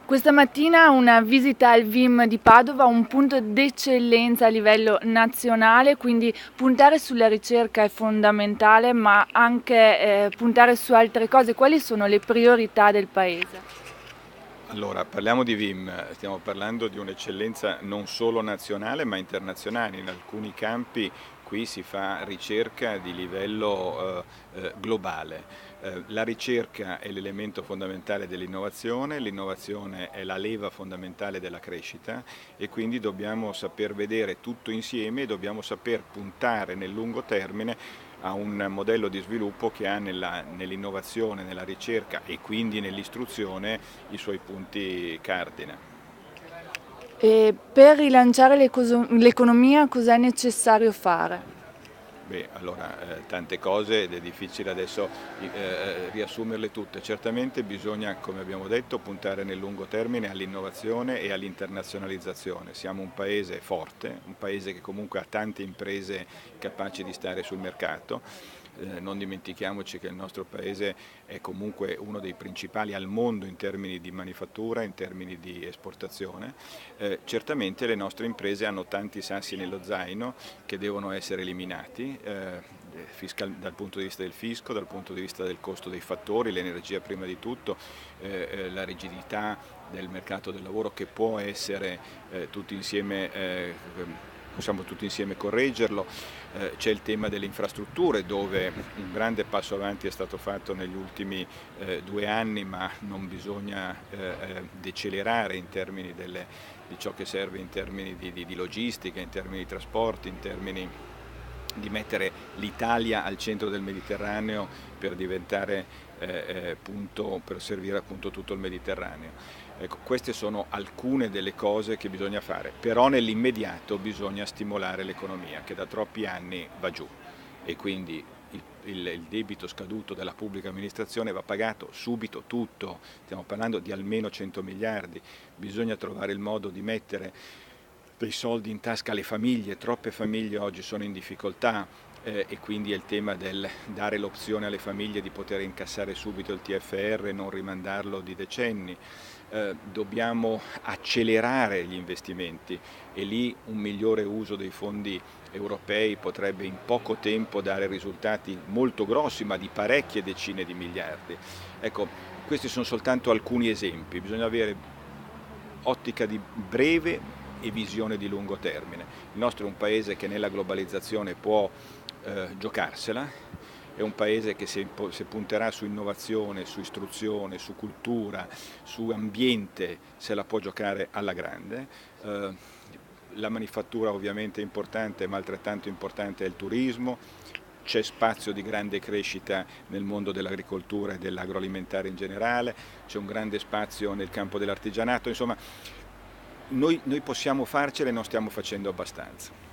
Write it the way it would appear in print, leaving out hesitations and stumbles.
Questa mattina una visita al VIM di Padova, un punto d'eccellenza a livello nazionale, quindi puntare sulla ricerca è fondamentale, ma anche puntare su altre cose. Quali sono le priorità del Paese? Allora, parliamo di VIM, stiamo parlando di un'eccellenza non solo nazionale ma internazionale. In alcuni campi qui si fa ricerca di livello globale. La ricerca è l'elemento fondamentale dell'innovazione, l'innovazione è la leva fondamentale della crescita e quindi dobbiamo saper vedere tutto insieme e dobbiamo saper puntare nel lungo termine a un modello di sviluppo che ha nell'innovazione, nella ricerca e quindi nell'istruzione i suoi punti cardine. E per rilanciare l'economia cos'è necessario fare? Beh, allora, tante cose ed è difficile adesso riassumerle tutte. Certamente bisogna, come abbiamo detto, puntare nel lungo termine all'innovazione e all'internazionalizzazione. Siamo un paese forte, un paese che comunque ha tante imprese capaci di stare sul mercato. Non dimentichiamoci che il nostro paese è comunque uno dei principali al mondo in termini di manifattura, in termini di esportazione. Certamente le nostre imprese hanno tanti sassi nello zaino che devono essere eliminati dal punto di vista del fisco, dal punto di vista del costo dei fattori, l'energia prima di tutto, la rigidità del mercato del lavoro che può essere tutti insieme possiamo tutti insieme correggerlo. C'è il tema delle infrastrutture dove un grande passo avanti è stato fatto negli ultimi 2 anni, ma non bisogna decelerare in termini di ciò che serve in termini di logistica, in termini di trasporti, in termini di mettere l'Italia al centro del Mediterraneo per diventare punto, per servire appunto tutto il Mediterraneo. Ecco, queste sono alcune delle cose che bisogna fare, però nell'immediato bisogna stimolare l'economia che da troppi anni va giù e quindi il debito scaduto della pubblica amministrazione va pagato subito tutto, stiamo parlando di almeno 100 miliardi, bisogna trovare il modo di mettere dei soldi in tasca alle famiglie, troppe famiglie oggi sono in difficoltà e quindi è il tema del dare l'opzione alle famiglie di poter incassare subito il TFR e non rimandarlo di decenni. Dobbiamo accelerare gli investimenti e lì un migliore uso dei fondi europei potrebbe in poco tempo dare risultati molto grossi, ma di parecchie decine di miliardi. Ecco, questi sono soltanto alcuni esempi, bisogna avere ottica di breve e visione di lungo termine. Il nostro è un paese che nella globalizzazione può giocarsela, è un paese che se punterà su innovazione, su istruzione, su cultura, su ambiente, se la può giocare alla grande. La manifattura ovviamente è importante, ma altrettanto importante è il turismo. C'è spazio di grande crescita nel mondo dell'agricoltura e dell'agroalimentare in generale, c'è un grande spazio nel campo dell'artigianato, insomma noi possiamo farcela e non stiamo facendo abbastanza.